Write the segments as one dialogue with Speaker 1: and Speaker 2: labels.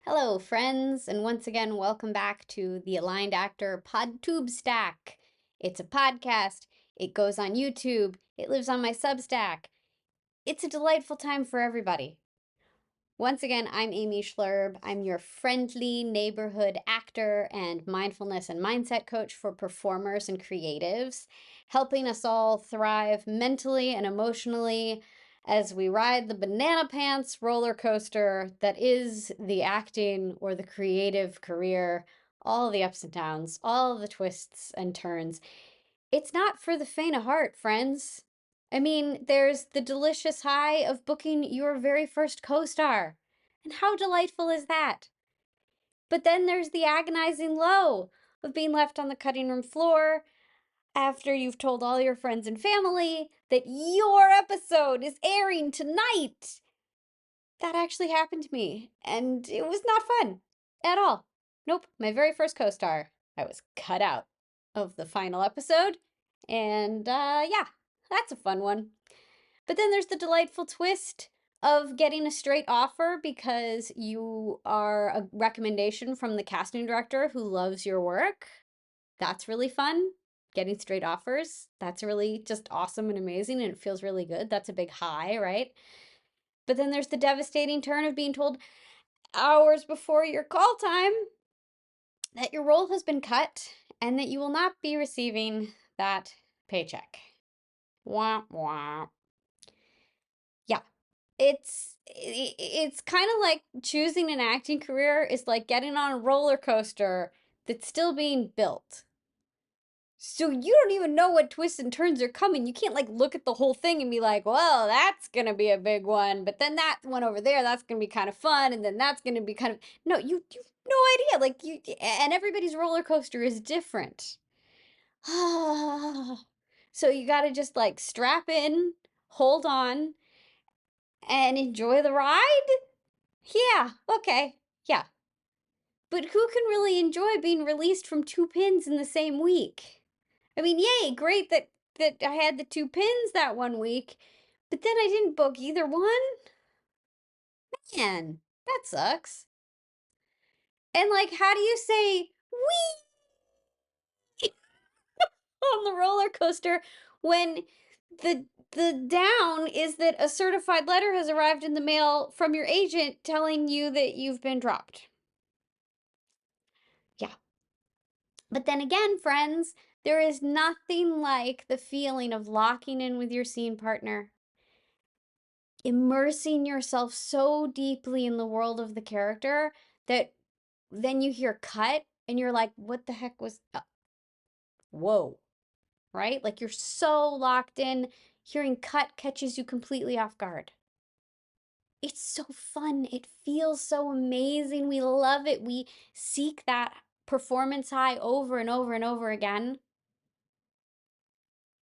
Speaker 1: Hello, friends, and once again, welcome back to the Aligned Actor PodTube Stack. It's a podcast, it goes on YouTube, it lives on my Substack. It's a delightful time for everybody. Once again, I'm Amy Schloerb. I'm your friendly neighborhood actor and mindfulness and mindset coach for performers and creatives, helping us all thrive mentally and emotionally as we ride the banana pants roller coaster that is the acting or the creative career, all the ups and downs, all the twists and turns. It's not for the faint of heart, friends. I mean, there's the delicious high of booking your very first co-star. And how delightful is that? But then there's the agonizing low of being left on the cutting room floor after you've told all your friends and family that your episode is airing tonight. That actually happened to me, and it was not fun at all. Nope, my very first co-star. I was cut out of the final episode, and yeah, that's a fun one. But then there's the delightful twist of getting a straight offer because you are a recommendation from the casting director who loves your work. That's really fun. Getting straight offers, that's really just awesome and amazing, and it feels really good. That's a big high, right? But then there's the devastating turn of being told hours before your call time that your role has been cut and that you will not be receiving that paycheck. Wah, wah. Yeah, it's kind of like choosing an acting career is like getting on a roller coaster that's still being built. So you don't even know what twists and turns are coming. You can't like look at the whole thing and be like, well, that's gonna be a big one, but then that one over there, that's gonna be kind of fun, and then that's gonna be kind of no, you have no idea. Like you and everybody's roller coaster is different. So you gotta just like strap in, hold on, and enjoy the ride? Yeah, okay. Yeah. But who can really enjoy being released from two pins in the same week? I mean, yay, great that I had the two pins that one week, but then I didn't book either one. Man, that sucks. And like, how do you say wee on the roller coaster when the the down is that a certified letter has arrived in the mail from your agent telling you that you've been dropped? Yeah. But then again, friends, there is nothing like the feeling of locking in with your scene partner, immersing yourself so deeply in the world of the character that then you hear cut and you're like, what the heck was, whoa, right? Like you're so locked in, hearing cut catches you completely off guard. It's so fun. It feels so amazing. We love it. We seek that performance high over and over and over again.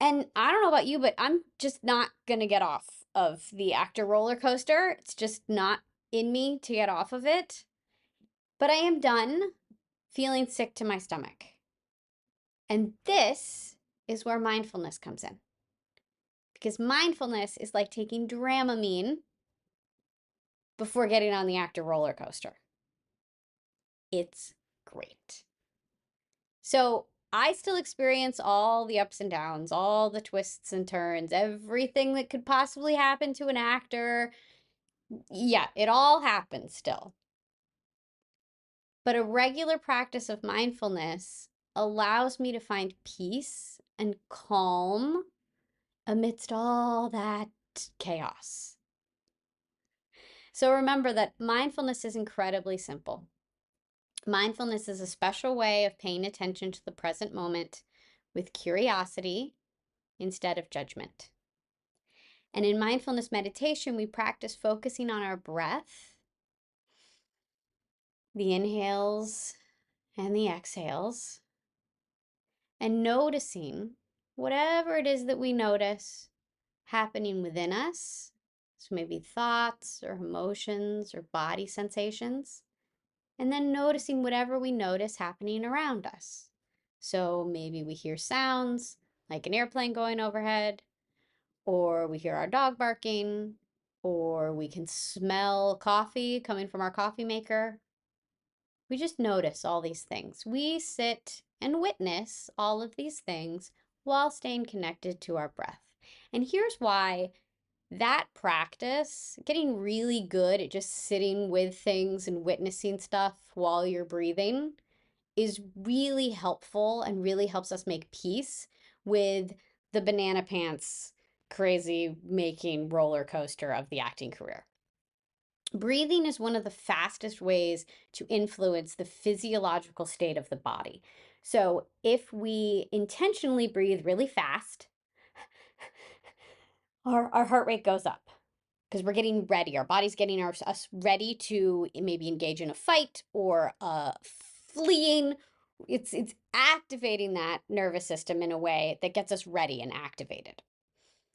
Speaker 1: And I don't know about you, but I'm just not gonna get off of the actor roller coaster. It's just not in me to get off of it. But I am done feeling sick to my stomach. And this is where mindfulness comes in. Because mindfulness is like taking Dramamine before getting on the actor roller coaster. It's great. So I still experience all the ups and downs, all the twists and turns, everything that could possibly happen to an actor. Yeah, it all happens still. But a regular practice of mindfulness allows me to find peace and calm amidst all that chaos. So remember that mindfulness is incredibly simple. Mindfulness is a special way of paying attention to the present moment with curiosity instead of judgment. And in mindfulness meditation, we practice focusing on our breath, the inhales and the exhales, and noticing whatever it is that we notice happening within us. So maybe thoughts or emotions or body sensations. And then noticing whatever we notice happening around us. So maybe we hear sounds like an airplane going overhead, or we hear our dog barking, or we can smell coffee coming from our coffee maker. We just notice all these things. We sit and witness all of these things while staying connected to our breath. And here's why that practice, getting really good at just sitting with things and witnessing stuff while you're breathing, is really helpful and really helps us make peace with the banana pants crazy making roller coaster of the acting career. Breathing is one of the fastest ways to influence the physiological state of the body. So if we intentionally breathe really fast, our heart rate goes up because we're getting ready. Our body's getting us ready to maybe engage in a fight or fleeing. It's activating that nervous system in a way that gets us ready and activated.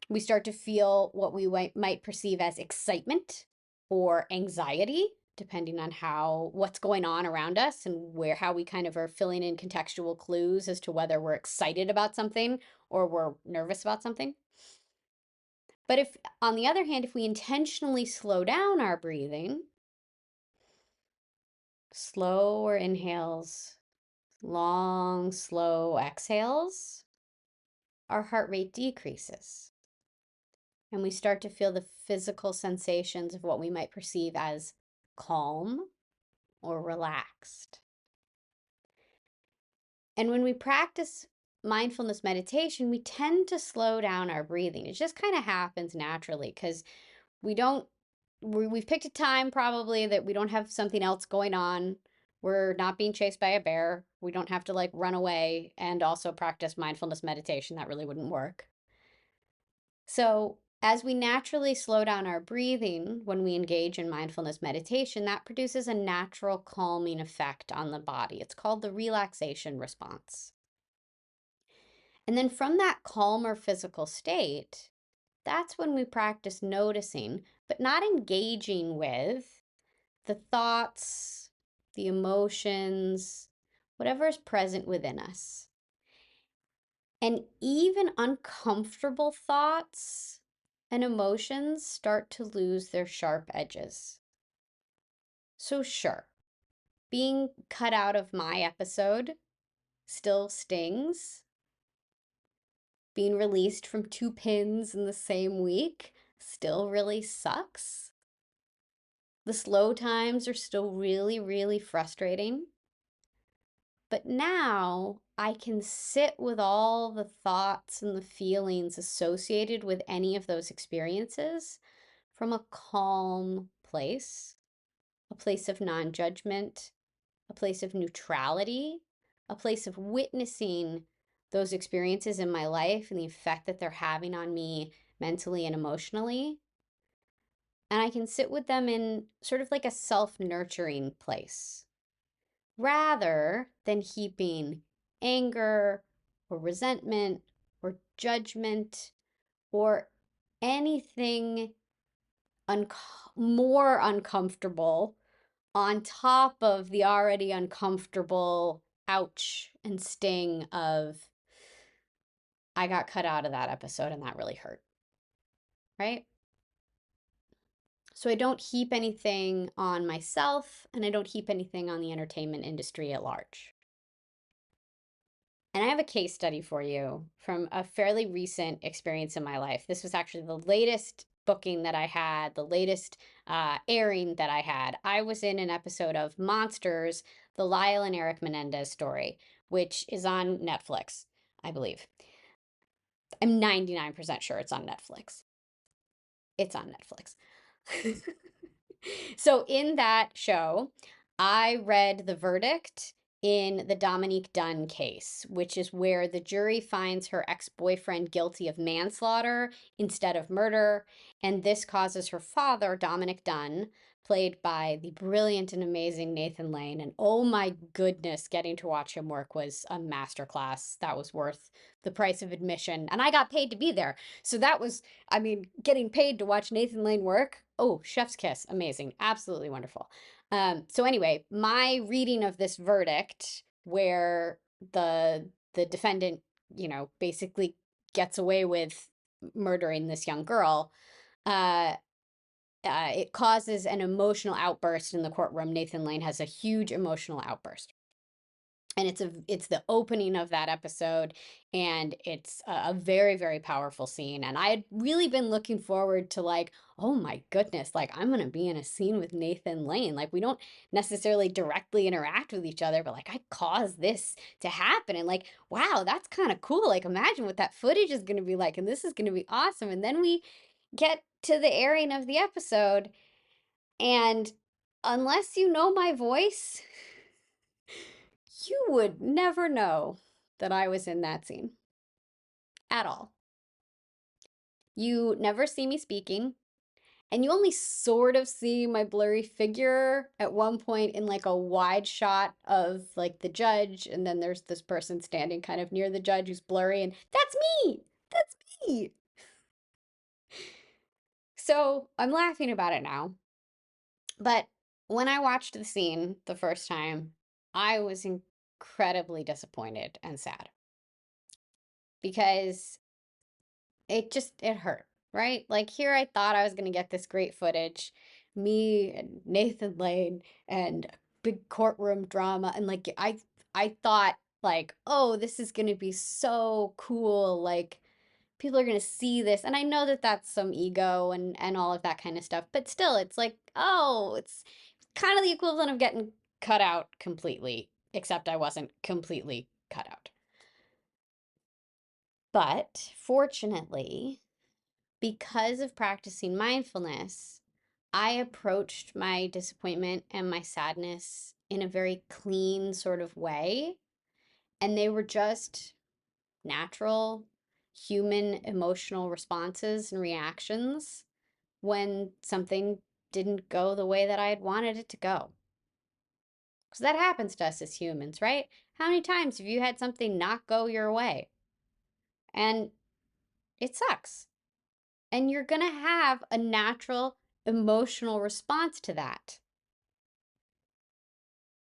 Speaker 1: We start to feel what we might perceive as excitement or anxiety, depending on what's going on around us and how we kind of are filling in contextual clues as to whether we're excited about something or we're nervous about something. But if, on the other hand, if we intentionally slow down our breathing, slower inhales, long, slow exhales, our heart rate decreases. And we start to feel the physical sensations of what we might perceive as calm or relaxed. And when we practice mindfulness meditation, we tend to slow down our breathing. It just kind of happens naturally because we've picked a time probably that we don't have something else going on. We're not being chased by a bear. We don't have to like run away and also practice mindfulness meditation. That really wouldn't work. So as we naturally slow down our breathing when we engage in mindfulness meditation, that produces a natural calming effect on the body. It's called the relaxation response. And then from that calmer physical state, that's when we practice noticing, but not engaging with the thoughts, the emotions, whatever is present within us. And even uncomfortable thoughts and emotions start to lose their sharp edges. So, sure, being cut out of my episode still stings. Being released from 2 pins in the same week still really sucks. The slow times are still really, really frustrating. But now I can sit with all the thoughts and the feelings associated with any of those experiences from a calm place, a place of non-judgment, a place of neutrality, a place of witnessing those experiences in my life and the effect that they're having on me mentally and emotionally. And I can sit with them in sort of like a self-nurturing place, rather than heaping anger or resentment or judgment or anything more uncomfortable on top of the already uncomfortable ouch and sting of, I got cut out of that episode and that really hurt, right? So I don't heap anything on myself and I don't heap anything on the entertainment industry at large. And I have a case study for you from a fairly recent experience in my life. This was actually the latest booking that I had, the latest airing that I had. I was in an episode of Monsters, the Lyle and Eric Menendez story, which is on Netflix, I believe. I'm 99% sure it's on Netflix. It's on Netflix. So in that show, I read the verdict in the Dominique Dunn case, which is where the jury finds her ex-boyfriend guilty of manslaughter instead of murder, and this causes her father, Dominic Dunn, played by the brilliant and amazing Nathan Lane, and oh my goodness, getting to watch him work was a masterclass. That was worth the price of admission, and I got paid to be there. So that was, I mean, getting paid to watch Nathan Lane work, oh, chef's kiss, amazing, absolutely wonderful. So anyway, my reading of this verdict, where the defendant, basically gets away with murdering this young girl, uh, it causes an emotional outburst in the courtroom. Nathan Lane has a huge emotional outburst. And it's the opening of that episode, and it's a very, very powerful scene. And I had really been looking forward to, like, oh my goodness, like, I'm gonna be in a scene with Nathan Lane. Like, we don't necessarily directly interact with each other, but like, I caused this to happen, and like, wow, that's kind of cool. Like, imagine what that footage is gonna be like, and this is gonna be awesome. And then we get to the airing of the episode, and unless you know my voice, you would never know that I was in that scene at all. You never see me speaking, and you only sort of see my blurry figure at one point in like a wide shot of like the judge, and then there's this person standing kind of near the judge who's blurry, and that's me! That's me! So I'm laughing about it now, but when I watched the scene the first time, I was incredibly disappointed and sad because it hurt, right? Like, here I thought I was gonna get this great footage, me and Nathan Lane and big courtroom drama, and like I thought, like, oh, this is gonna be so cool, like people are gonna see this. And I know that that's some ego and all of that kind of stuff, but still, it's like, oh, it's kind of the equivalent of getting cut out completely, except I wasn't completely cut out. But fortunately, because of practicing mindfulness, I approached my disappointment and my sadness in a very clean sort of way. And they were just natural, human emotional responses and reactions when something didn't go the way that I had wanted it to go. Because that happens to us as humans, right? How many times have you had something not go your way? And it sucks. And you're going to have a natural emotional response to that.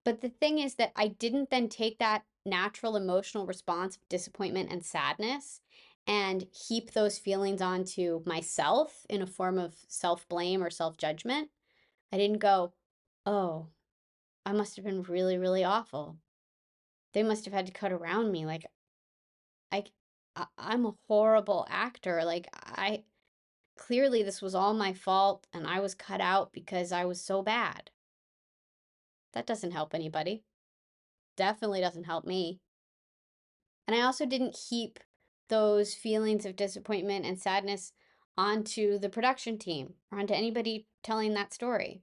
Speaker 1: But the thing is that I didn't then take that natural emotional response of disappointment and sadness and heap those feelings onto myself in a form of self-blame or self-judgment. I didn't go, oh, I must have been really, really awful. They must have had to cut around me. Like, I, I'm a horrible actor. Like, clearly this was all my fault and I was cut out because I was so bad. That doesn't help anybody. Definitely doesn't help me. And I also didn't heap those feelings of disappointment and sadness onto the production team or onto anybody telling that story.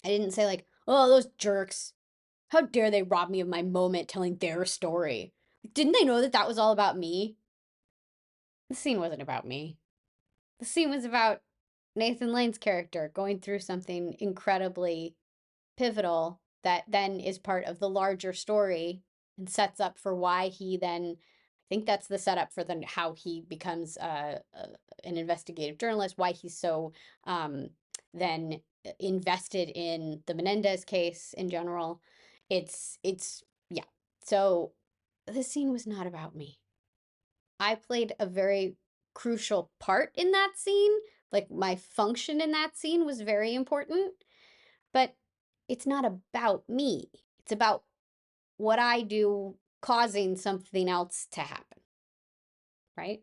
Speaker 1: I didn't say, like, oh, those jerks. How dare they rob me of my moment telling their story? Didn't they know that that was all about me? The scene wasn't about me. The scene was about Nathan Lane's character going through something incredibly pivotal that then is part of the larger story and sets up for why he then, I think that's the setup for then how he becomes an investigative journalist, why he's so then invested in the Menendez case in general. Yeah. So the scene was not about me. I played a very crucial part in that scene. Like, my function in that scene was very important, but it's not about me. It's about what I do causing something else to happen, right?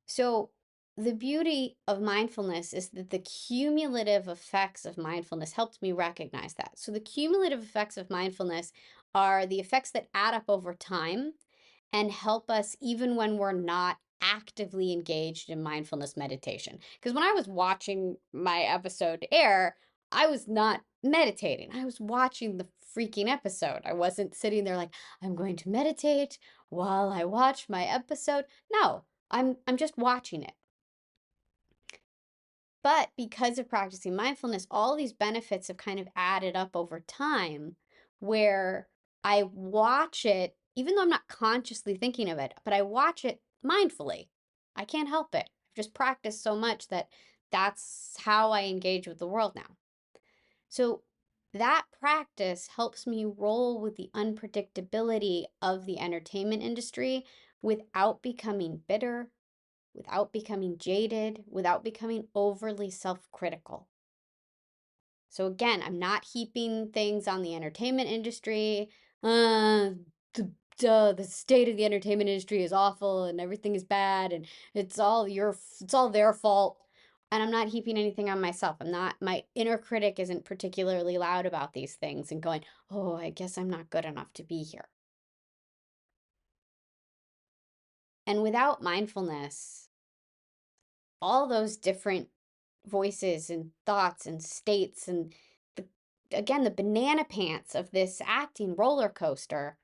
Speaker 1: So the beauty of mindfulness is that the cumulative effects of mindfulness helped me recognize that. So the cumulative effects of mindfulness are the effects that add up over time and help us even when we're not actively engaged in mindfulness meditation. Because when I was watching my episode air, I was not meditating. I was watching the freaking episode. I wasn't sitting there like, I'm going to meditate while I watch my episode. No, I'm just watching it. But because of practicing mindfulness, all these benefits have kind of added up over time where I watch it, even though I'm not consciously thinking of it, but I watch it mindfully. I can't help it. I've just practiced so much that that's how I engage with the world now. So that practice helps me roll with the unpredictability of the entertainment industry without becoming bitter, without becoming jaded, without becoming overly self-critical. So again, I'm not heaping things on the entertainment industry. The state of the entertainment industry is awful and everything is bad and it's all their fault. And I'm not heaping anything on myself. My inner critic isn't particularly loud about these things and going, oh, I guess I'm not good enough to be here. And without mindfulness, all those different voices and thoughts and states and again, the banana pants of this acting roller coaster,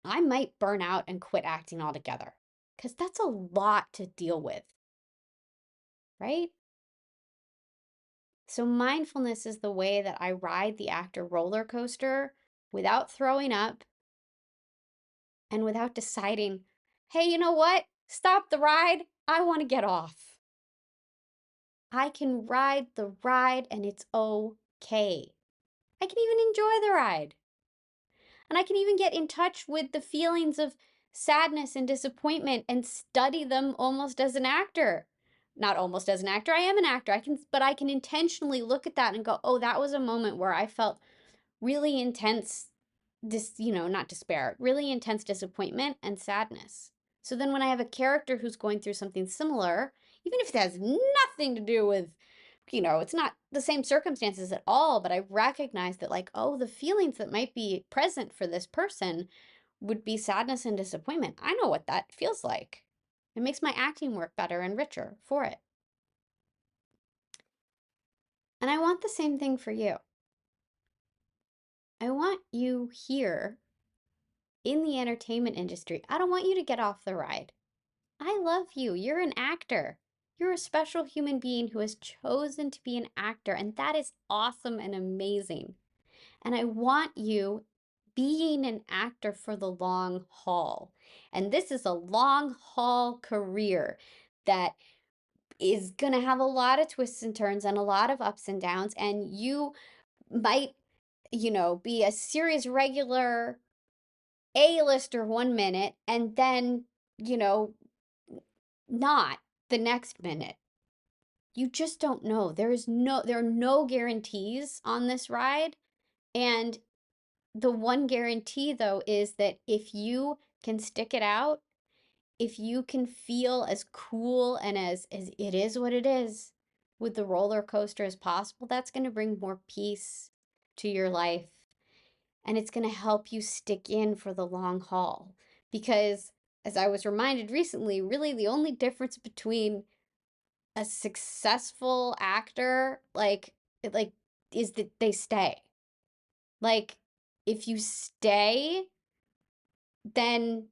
Speaker 1: I might burn out and quit acting altogether because that's a lot to deal with, right? So mindfulness is the way that I ride the actor roller coaster without throwing up and without deciding, hey, you know what? Stop the ride. I want to get off. I can ride the ride and it's okay. I can even enjoy the ride. And I can even get in touch with the feelings of sadness and disappointment and study them almost as an actor. Not almost as an actor, I am an actor. But I can intentionally look at that and go, oh, that was a moment where I felt really intense, not despair, really intense disappointment and sadness. So then when I have a character who's going through something similar, even if it has nothing to do with, it's not the same circumstances at all, but I recognize that like, oh, the feelings that might be present for this person would be sadness and disappointment. I know what that feels like. It makes my acting work better and richer for it. And I want the same thing for you. I want you here in the entertainment industry. I don't want you to get off the ride. I love you. You're an actor. You're a special human being who has chosen to be an actor, and that is awesome and amazing. And I want you being an actor for the long haul. And this is a long haul career that is going to have a lot of twists and turns and a lot of ups and downs. And you might, be a series regular A-lister 1 minute and then, not the next minute. You just don't know. There are no guarantees on this ride. And the one guarantee though is that if you can stick it out, if you can feel as cool and as it is what it is with the roller coaster as possible, that's going to bring more peace to your life. And it's going to help you stick in for the long haul. Because as I was reminded recently, really the only difference between a successful actor, is that they stay. Like, if you stay, then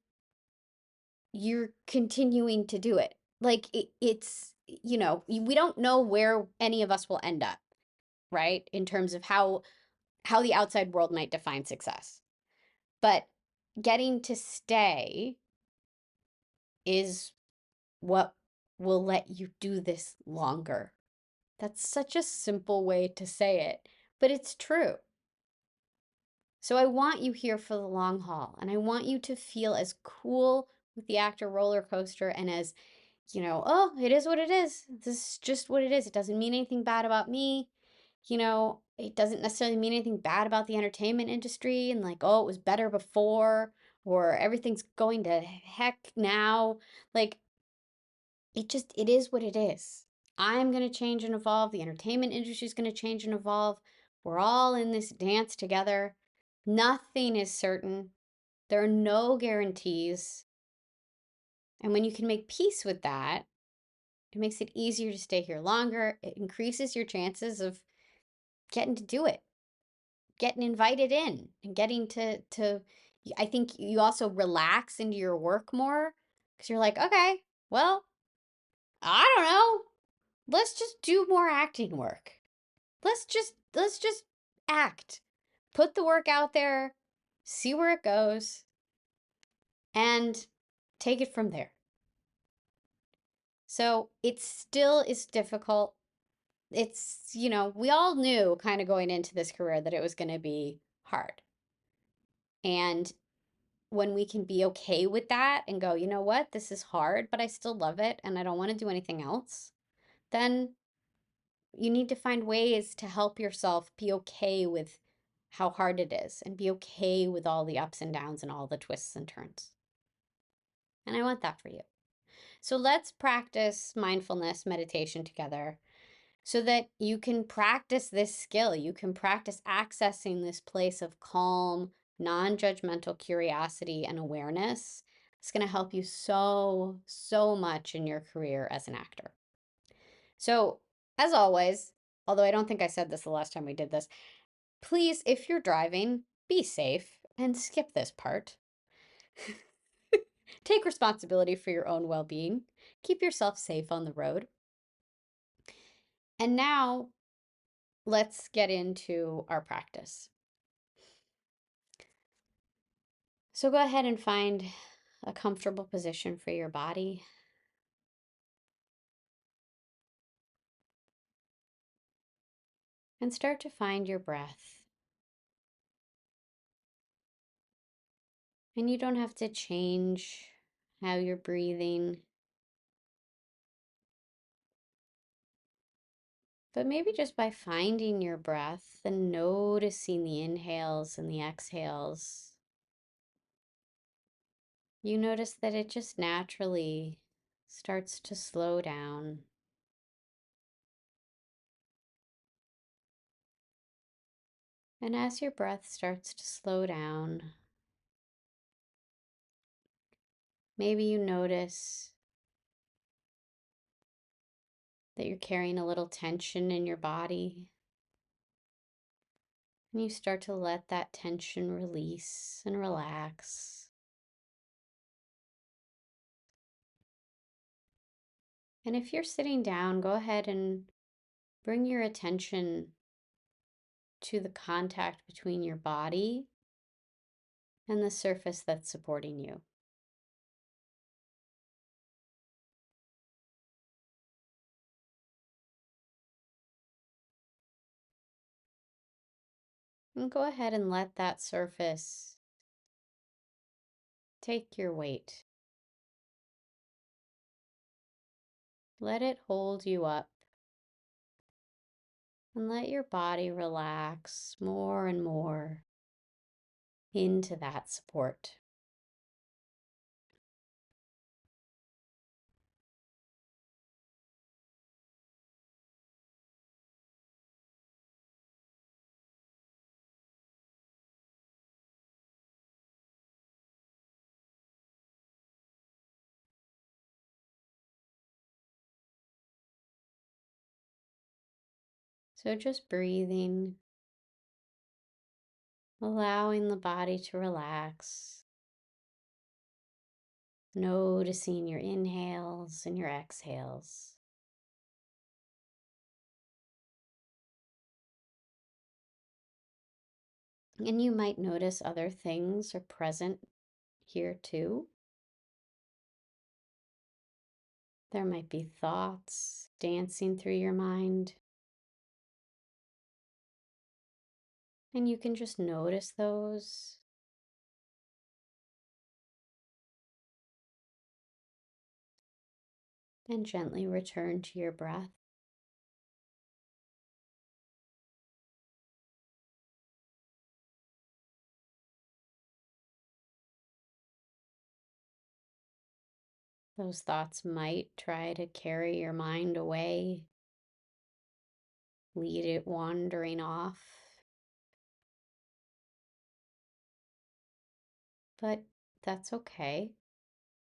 Speaker 1: you're continuing to do it. Like, it's, we don't know where any of us will end up, right? In terms of how the outside world might define success. But getting to stay is what will let you do this longer. That's such a simple way to say it, but it's true. So I want you here for the long haul, and I want you to feel as cool with the actor roller coaster and as, oh, it is what it is. This is just what it is. It doesn't mean anything bad about me. It doesn't necessarily mean anything bad about the entertainment industry and like, oh, it was better before or everything's going to heck now. Like, it is what it is. I'm going to change and evolve. The entertainment industry is going to change and evolve. We're all in this dance together. Nothing is certain. There are no guarantees. And when you can make peace with that, it makes it easier to stay here longer. It increases your chances of getting to do it, getting invited in, and getting to I think you also relax into your work more because you're like, okay, well, I don't know. Let's just do more acting work. Let's just act. Put the work out there, see where it goes, and take it from there. So it still is difficult. It's, we all knew kind of going into this career that it was going to be hard. And when we can be okay with that and go, you know what, this is hard, but I still love it and I don't want to do anything else, then you need to find ways to help yourself be okay with how hard it is and be okay with all the ups and downs and all the twists and turns. And I want that for you. So let's practice mindfulness meditation together so that you can practice this skill. You can practice accessing this place of calm, non-judgmental curiosity and awareness. It's going to help you so, so much in your career as an actor. So, as always, although I don't think I said this the last time we did this, please, if you're driving, be safe and skip this part. Take responsibility for your own well-being. Keep yourself safe on the road. And now, let's get into our practice. So go ahead and find a comfortable position for your body. And start to find your breath. And you don't have to change how you're breathing, but maybe just by finding your breath and noticing the inhales and the exhales, you notice that it just naturally starts to slow down. And as your breath starts to slow down, maybe you notice that you're carrying a little tension in your body. And you start to let that tension release and relax. And if you're sitting down, go ahead and bring your attention to the contact between your body and the surface that's supporting you. And go ahead and let that surface take your weight. Let it hold you up. And let your body relax more and more into that support. So just breathing, allowing the body to relax, noticing your inhales and your exhales. And you might notice other things are present here too. There might be thoughts dancing through your mind. And you can just notice those. And gently return to your breath. Those thoughts might try to carry your mind away, lead it wandering off. But that's okay.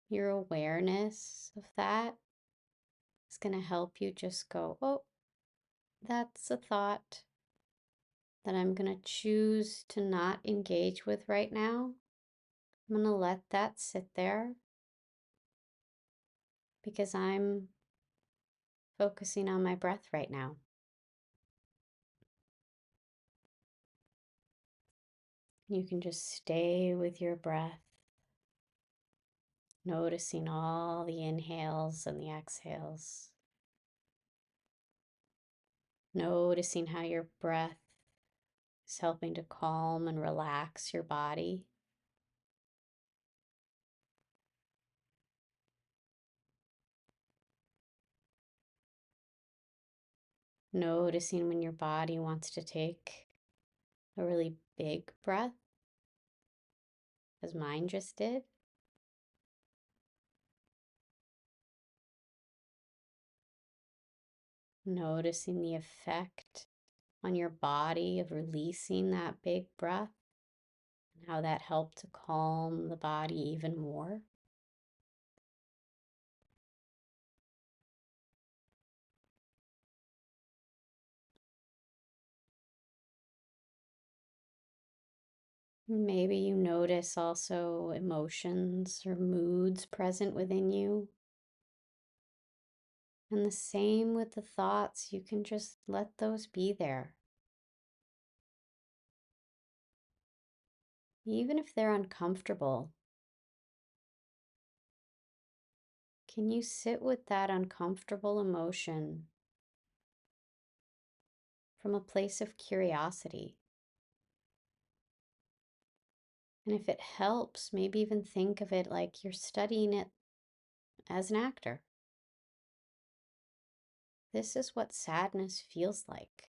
Speaker 1: Your awareness of that is going to help you just go, oh, that's a thought that I'm going to choose to not engage with right now. I'm going to let that sit there because I'm focusing on my breath right now. You can just stay with your breath, noticing all the inhales and the exhales. Noticing how your breath is helping to calm and relax your body. Noticing when your body wants to take a really big breath, as mine just did. Noticing the effect on your body of releasing that big breath and how that helped to calm the body even more. Maybe you notice also emotions or moods present within you. And the same with the thoughts, you can just let those be there. Even if they're uncomfortable, can you sit with that uncomfortable emotion from a place of curiosity? And if it helps, maybe even think of it like you're studying it as an actor. This is what sadness feels like.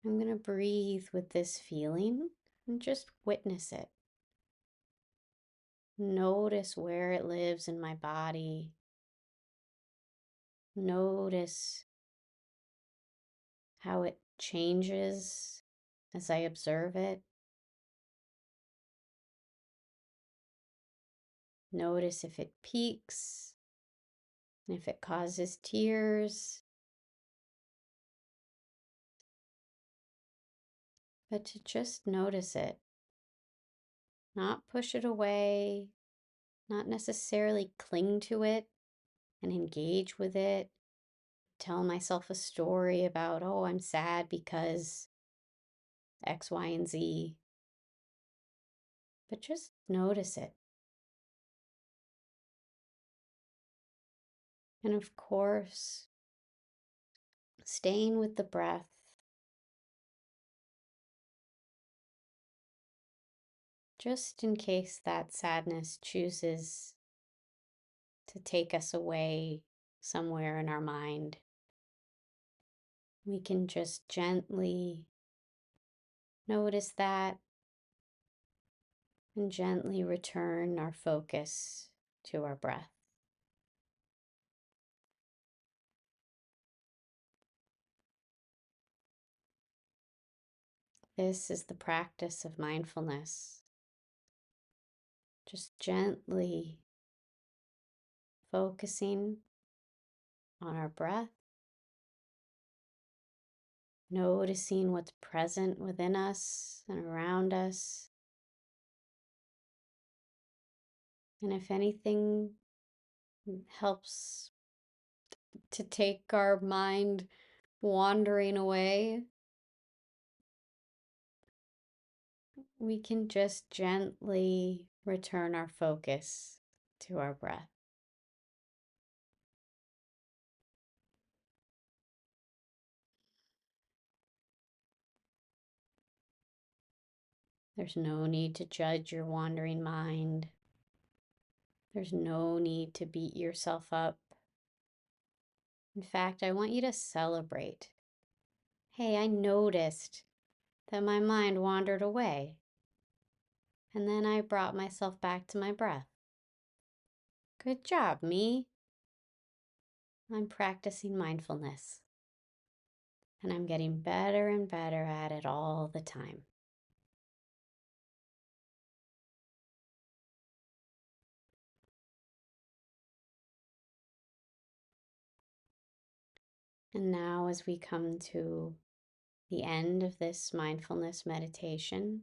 Speaker 1: I'm going to breathe with this feeling and just witness it. Notice where it lives in my body. Notice how it changes as I observe it. Notice if it peaks, if it causes tears. But to just notice it, not push it away, not necessarily cling to it and engage with it. Tell myself a story about, oh, I'm sad because X, Y, and Z. But just notice it. And of course, staying with the breath, just in case that sadness chooses to take us away somewhere in our mind, we can just gently notice that and gently return our focus to our breath. This is the practice of mindfulness. Just gently focusing on our breath, noticing what's present within us and around us. And if anything helps to take our mind wandering away, we can just gently return our focus to our breath. There's no need to judge your wandering mind. There's no need to beat yourself up. In fact, I want you to celebrate. Hey, I noticed that my mind wandered away, and then I brought myself back to my breath. Good job, me. I'm practicing mindfulness, and I'm getting better and better at it all the time. And now, as we come to the end of this mindfulness meditation,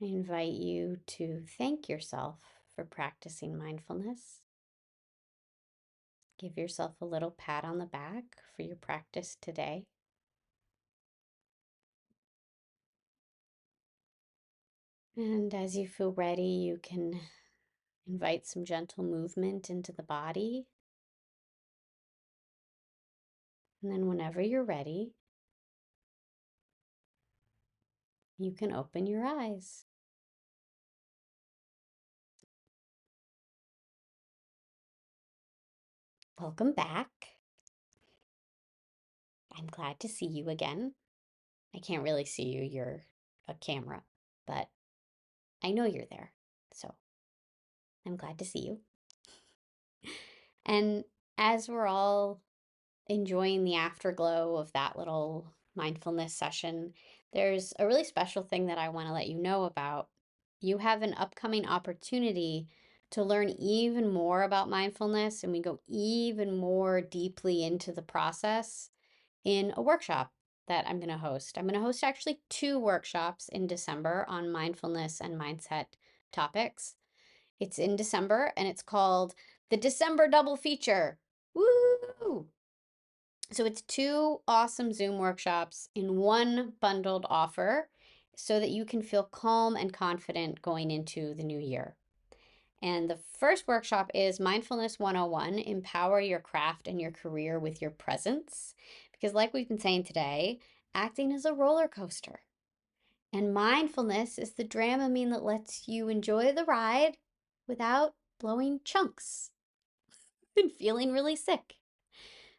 Speaker 1: I invite you to thank yourself for practicing mindfulness. Give yourself a little pat on the back for your practice today. And as you feel ready, you can invite some gentle movement into the body. And then whenever you're ready, you can open your eyes. Welcome back. I'm glad to see you again. I can't really see you, you're a camera, but I know you're there, so I'm glad to see you. And as we're all enjoying the afterglow of that little mindfulness session, there's a really special thing that I want to let you know about. You have an upcoming opportunity to learn even more about mindfulness, and we go even more deeply into the process in a workshop that I'm going to host. I'm going to host actually 2 workshops in December on mindfulness and mindset topics. It's in December and it's called the December Double Feature. Woo! So it's 2 awesome Zoom workshops in one bundled offer so that you can feel calm and confident going into the new year. And the first workshop is Mindfulness 101, Empower Your Craft and Your Career with Your Presence. Because like we've been saying today, acting is a roller coaster. And mindfulness is the Dramamine that lets you enjoy the ride without blowing chunks and feeling really sick.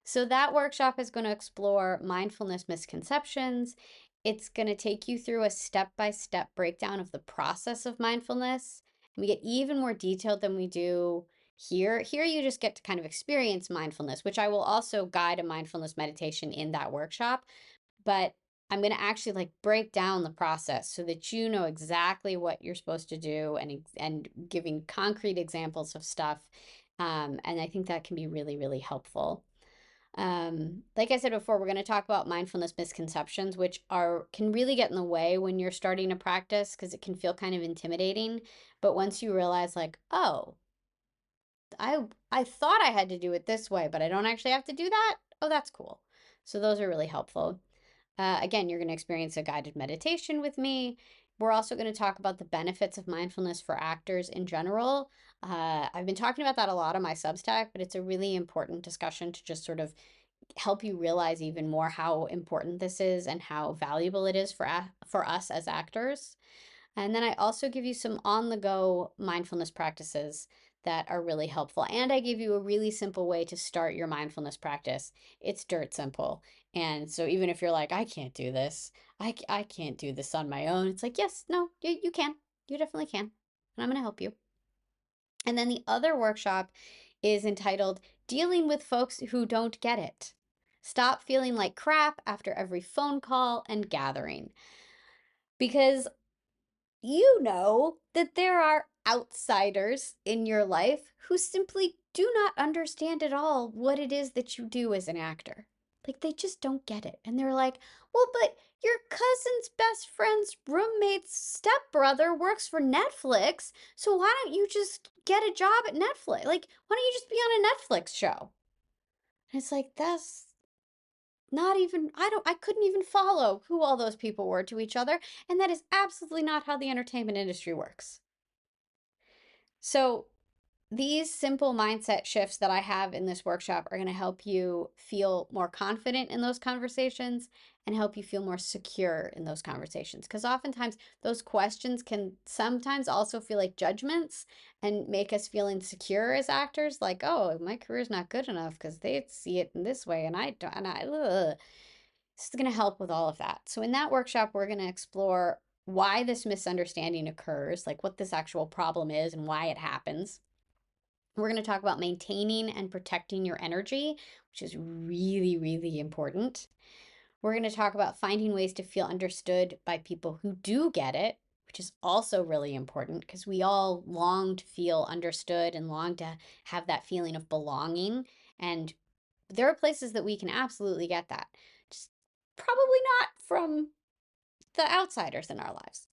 Speaker 1: So that workshop is going to explore mindfulness misconceptions. It's going to take you through a step-by-step breakdown of the process of mindfulness. And we get even more detailed than we do here. Here you just get to kind of experience mindfulness, which I will also guide a mindfulness meditation in that workshop. But I'm going to actually like break down the process so that you know exactly what you're supposed to do and giving concrete examples of stuff. And I think that can be really, really helpful. Like I said before, we're going to talk about mindfulness misconceptions, which can really get in the way when you're starting to practice because it can feel kind of intimidating. But once you realize like, oh, I thought I had to do it this way, but I don't actually have to do that. Oh, that's cool. So those are really helpful. Again, you're going to experience a guided meditation with me. We're also going to talk about the benefits of mindfulness for actors in general. I've been talking about that a lot on my Substack, but it's a really important discussion to just sort of help you realize even more how important this is and how valuable it is for us as actors. And then I also give you some on-the-go mindfulness practices that are really helpful. And I give you a really simple way to start your mindfulness practice. It's dirt simple. And so even if you're like, I can't do this, I can't do this on my own, it's like, yes, no, you can. You definitely can. And I'm going to help you. And then the other workshop is entitled Dealing with Folks Who Don't Get It. Stop feeling like crap after every phone call and gathering. Because you know that there are outsiders in your life who simply do not understand at all what it is that you do as an actor. Like, they just don't get it. And they're like, well, but your cousin's best friend's roommate's stepbrother works for Netflix, so why don't you just get a job at Netflix? Like, why don't you just be on a Netflix show? And it's like, that's not even, I couldn't even follow who all those people were to each other. And that is absolutely not how the entertainment industry works. So these simple mindset shifts that I have in this workshop are going to help you feel more confident in those conversations and help you feel more secure in those conversations. Because oftentimes those questions can sometimes also feel like judgments and make us feel insecure as actors. Like, oh, my career's not good enough because they see it in this way and I don't. This is going to help with all of that. So in that workshop, we're going to explore why this misunderstanding occurs, like what this actual problem is and why it happens. We're going to talk about maintaining and protecting your energy, which is really, really important. We're going to talk about finding ways to feel understood by people who do get it, which is also really important because we all long to feel understood and long to have that feeling of belonging. And there are places that we can absolutely get that. Just probably not from the outsiders in our lives.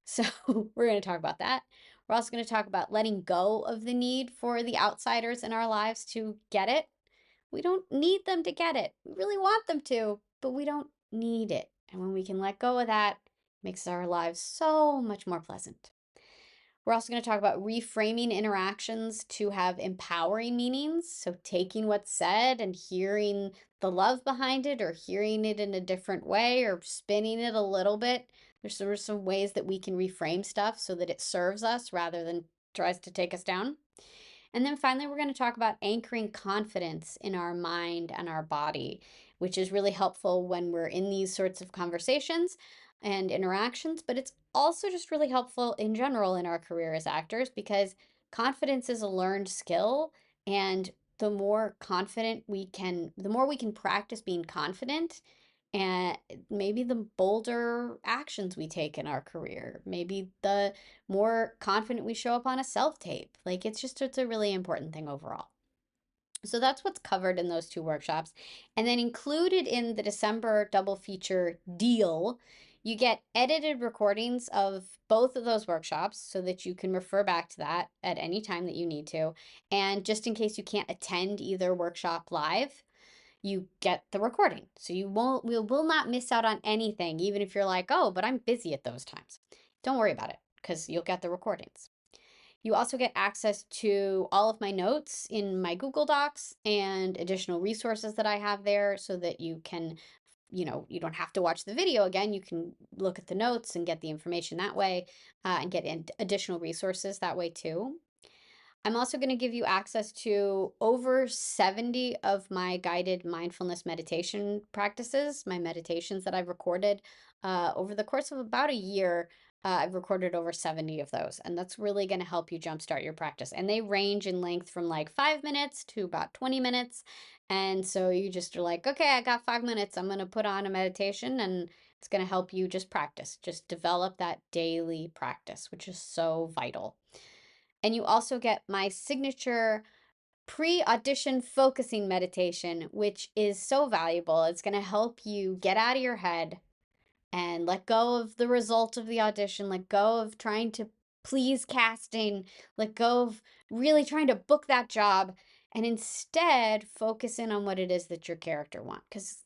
Speaker 1: So we're going to talk about that. We're also going to talk about letting go of the need for the outsiders in our lives to get it. We don't need them to get it. We really want them to, but we don't need it. And when we can let go of that, it makes our lives so much more pleasant. We're also going to talk about reframing interactions to have empowering meanings. So taking what's said and hearing the love behind it or hearing it in a different way or spinning it a little bit. There's sort of some ways that we can reframe stuff so that it serves us rather than tries to take us down. And then finally, we're going to talk about anchoring confidence in our mind and our body, which is really helpful when we're in these sorts of conversations and interactions, but it's also just really helpful in general in our career as actors because confidence is a learned skill. And the more we can practice being confident, and maybe the bolder actions we take in our career, maybe the more confident we show up on a self tape. Like it's a really important thing overall. So that's what's covered in those two workshops. And then included in the December double feature deal, you get edited recordings of both of those workshops so that you can refer back to that at any time that you need to. And just in case you can't attend either workshop live, you get the recording. So you will not miss out on anything, even if you're like, oh, but I'm busy at those times. Don't worry about it because you'll get the recordings. You also get access to all of my notes in my Google Docs and additional resources that I have there so that you can, you don't have to watch the video again. You can look at the notes and get the information that way and get additional resources that way too. I'm also going to give you access to over 70 of my guided mindfulness meditation practices, my meditations that I've recorded over the course of about a year. I've recorded over 70 of those, and that's really going to help you jumpstart your practice. And they range in length from like 5 minutes to about 20 minutes. And so you just are like, okay, I got 5 minutes. I'm going to put on a meditation, and it's going to help you just practice, just develop that daily practice, which is so vital. And you also get my signature pre-audition focusing meditation, which is so valuable. It's going to help you get out of your head and let go of the result of the audition, let go of trying to please casting, let go of really trying to book that job, and instead focus in on what it is that your character wants.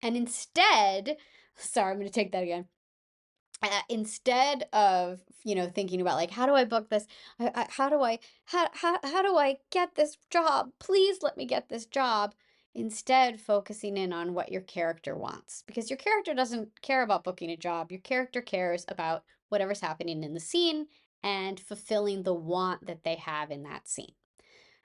Speaker 1: Sorry, I'm going to take that again. Instead of thinking about like, how do I book this, how do I get this job, please let me get this job, instead focusing in on what your character wants, because your character doesn't care about booking a job. Your character cares about whatever's happening in the scene and fulfilling the want that they have in that scene.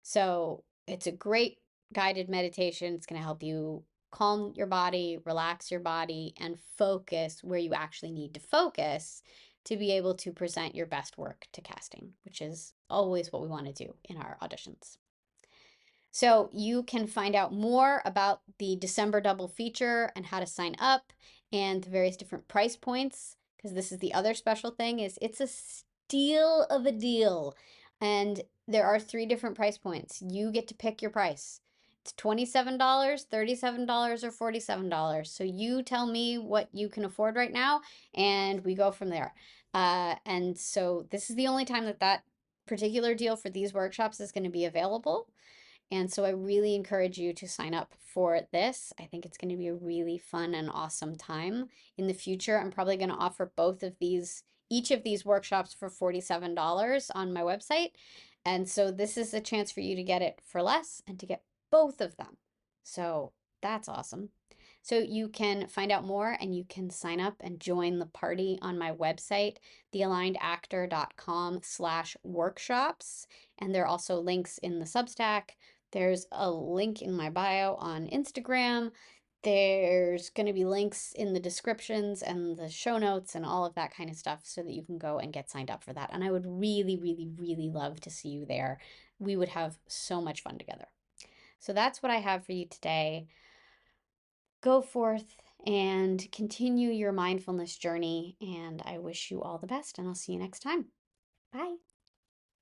Speaker 1: So it's a great guided meditation. It's going to help you calm your body, relax your body, and focus where you actually need to focus to be able to present your best work to casting, which is always what we want to do in our auditions. So you can find out more about the December double feature and how to sign up and the various different price points, because this is the other special thing, is it's a steal of a deal. And there are 3 different price points. You get to pick your price. It's $27, $37, or $47. So you tell me what you can afford right now, and we go from there. And so this is the only time that particular deal for these workshops is going to be available. And so I really encourage you to sign up for this. I think it's going to be a really fun and awesome time. In the future, I'm probably going to offer each of these workshops for $47 on my website. And so this is a chance for you to get it for less and to get both of them. So that's awesome. So you can find out more and you can sign up and join the party on my website, thealignedactor.com/workshops. And there are also links in the Substack. There's a link in my bio on Instagram. There's going to be links in the descriptions and the show notes and all of that kind of stuff so that you can go and get signed up for that. And I would really, really, really love to see you there. We would have so much fun together. So that's what I have for you today. Go forth and continue your mindfulness journey. And I wish you all the best, and I'll see you next time. Bye.